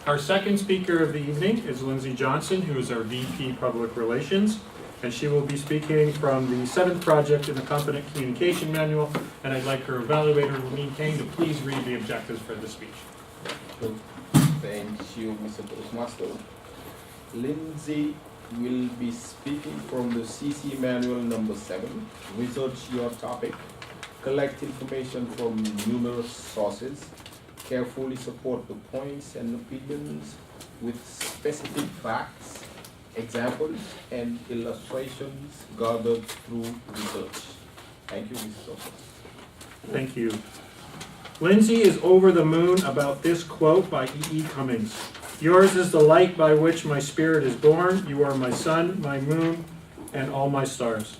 Our second speaker of the evening is Lyndsy Johnson, who is our VP Public Relations, and she will be speaking from the 7th project in the Competent Communication Manual, and I'd like her evaluator, Lamine Kane, to please read the objectives for this speech. Thank you, Mr. Toastmaster. Lyndsy will be speaking from the CC Manual number 7. Research your topic, collect information from numerous sources, carefully support the points and opinions with specific facts, examples, and illustrations gathered through research. Thank you, Mr. Toastmaster. Thank you. Lyndsy is over the moon about this quote by E.E. Cummings. "Yours is the light by which my spirit is born. You are my sun, my moon, and all my stars."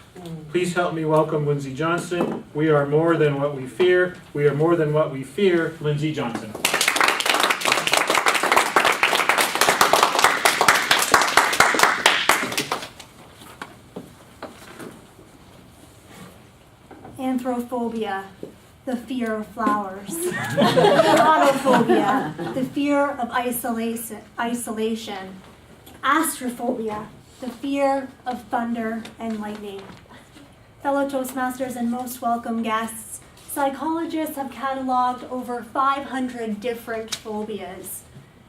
Please help me welcome Lyndsy Johnson. We are more than what we fear. We are more than what we fear. Lyndsy Johnson. Anthrophobia, the fear of flowers. Autophobia, the fear of isolation. Astrophobia, the fear of thunder and lightning. Fellow Toastmasters and most welcome guests, psychologists have cataloged over 500 different phobias.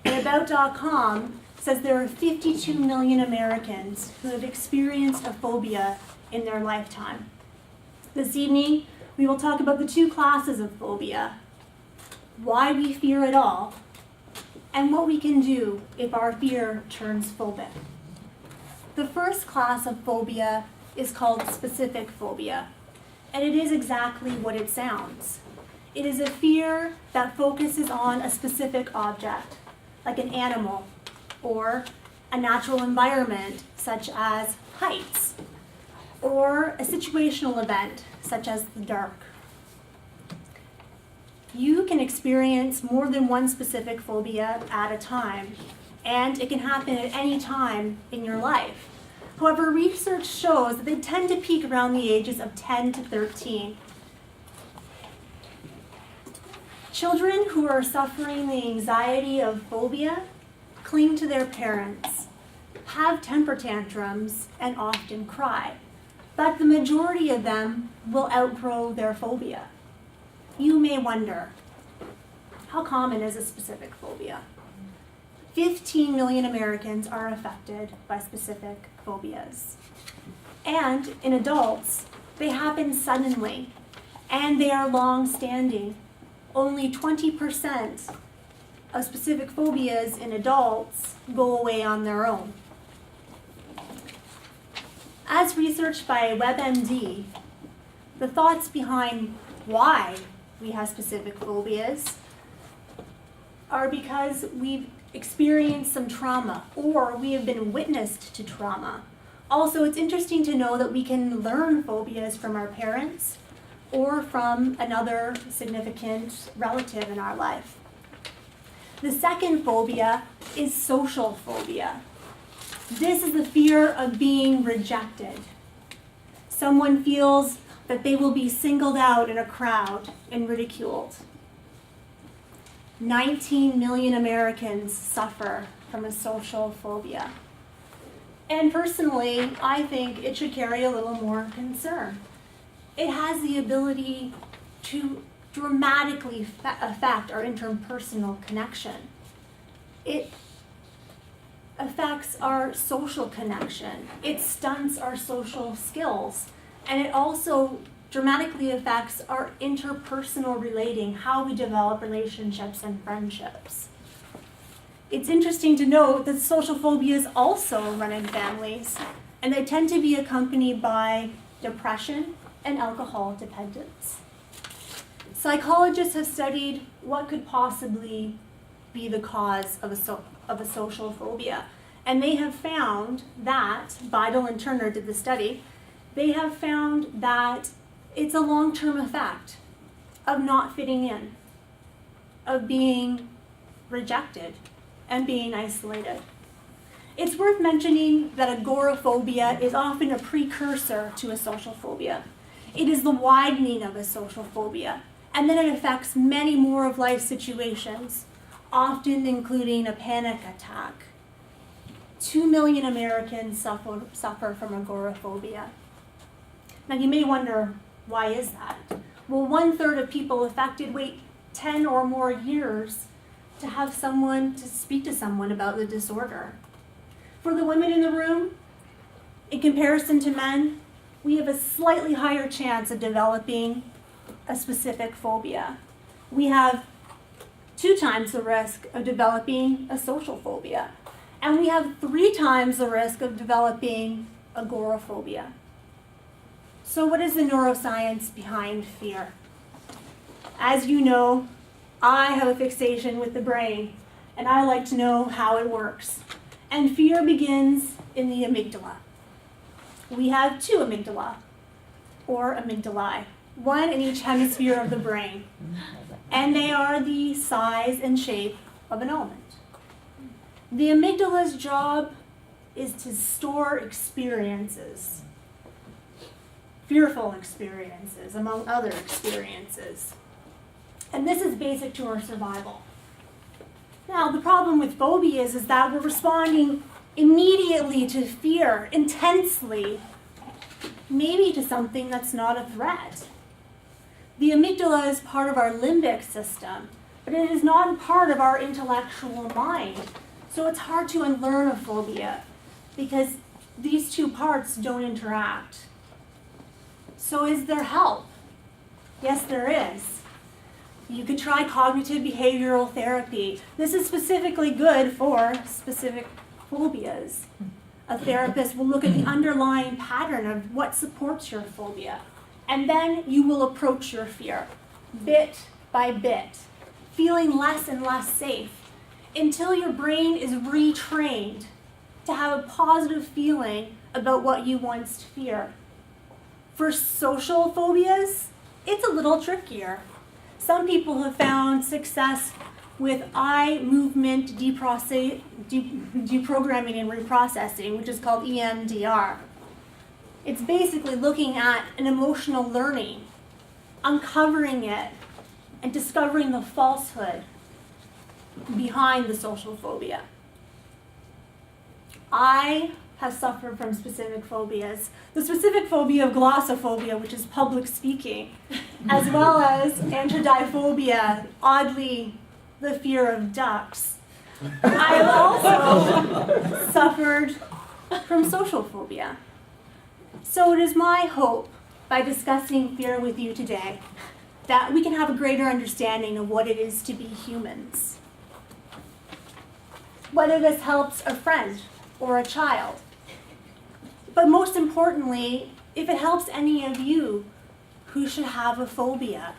And About.com says there are 52 million Americans who have experienced a phobia in their lifetime. This evening, we will talk about the two classes of phobia, why we fear it all, and what we can do if our fear turns phobic. The first class of phobia is called specific phobia, and it is exactly what it sounds. It is a fear that focuses on a specific object, like an animal, or a natural environment, such as heights, or a situational event, such as the dark. You can experience more than one specific phobia at a time, and it can happen at any time in your life. However, research shows that they tend to peak around the ages of 10 to 13. Children who are suffering the anxiety of phobia cling to their parents, have temper tantrums, and often cry. But the majority of them will outgrow their phobia. You may wonder, how common is a specific phobia? 15 million Americans are affected by specific phobias. And in adults, they happen suddenly, and they are long-standing. Only 20% of specific phobias in adults go away on their own. As researched by WebMD, the thoughts behind why we have specific phobias are because we've experienced some trauma or we have been witnessed to trauma. Also, it's interesting to know that we can learn phobias from our parents or from another significant relative in our life. The second phobia is social phobia. This is the fear of being rejected. Someone feels that they will be singled out in a crowd and ridiculed. 19 million Americans suffer from a social phobia. And personally, I think it should carry a little more concern. It has the ability to dramatically affect our interpersonal connection. It affects our social connection. It stunts our social skills. And it also dramatically affects our interpersonal relating, how we develop relationships and friendships. It's interesting to note that social phobias also run in families, and they tend to be accompanied by depression and alcohol dependence. Psychologists have studied what could possibly be the cause of a social phobia, and they have found that, Beidel and Turner did the study, they have found that it's a long-term effect of not fitting in, of being rejected, and being isolated. It's worth mentioning that agoraphobia is often a precursor to a social phobia. It is the widening of a social phobia, and then it affects many more of life situations. often including a panic attack. 2 million Americans suffer from agoraphobia. Now you may wonder, why is that? Well, 1/3 of people affected wait 10 or more years to have someone, to speak to someone about the disorder. For the women in the room, in comparison to men, we have a slightly higher chance of developing a specific phobia. We have 2 times the risk of developing a social phobia. And we have 3 times the risk of developing agoraphobia. So what is the neuroscience behind fear? As you know, I have a fixation with the brain, and I like to know how it works. And fear begins in the amygdala. We have 2 amygdala, or amygdalae, 1 in each hemisphere of the brain. And they are the size and shape of an almond. The amygdala's job is to store experiences, fearful experiences, among other experiences. And this is basic to our survival. Now, the problem with phobias is that we're responding immediately to fear, intensely, maybe to something that's not a threat. The amygdala is part of our limbic system, but it is not part of our intellectual mind. So it's hard to unlearn a phobia because these 2 parts don't interact. So is there help? Yes, there is. You could try cognitive behavioral therapy. This is specifically good for specific phobias. A therapist will look at the underlying pattern of what supports your phobia. And then you will approach your fear, bit by bit, feeling less and less safe, until your brain is retrained to have a positive feeling about what you once feared. For social phobias, it's a little trickier. Some people have found success with eye movement deprogramming and reprocessing, which is called EMDR. It's basically looking at an emotional learning, uncovering it, and discovering the falsehood behind the social phobia. I have suffered from specific phobias. The specific phobia of glossophobia, which is public speaking, as well as antrodyphobia, oddly, the fear of ducks. I have also suffered from social phobia. So it is my hope, by discussing fear with you today, that we can have a greater understanding of what it is to be humans. Whether this helps a friend or a child. But most importantly, if it helps any of you who should have a phobia.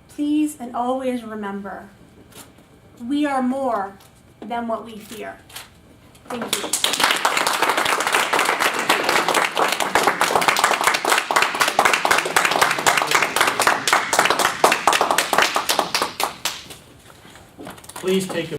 Please and always remember, we are more than what we fear. Thank you. Please take a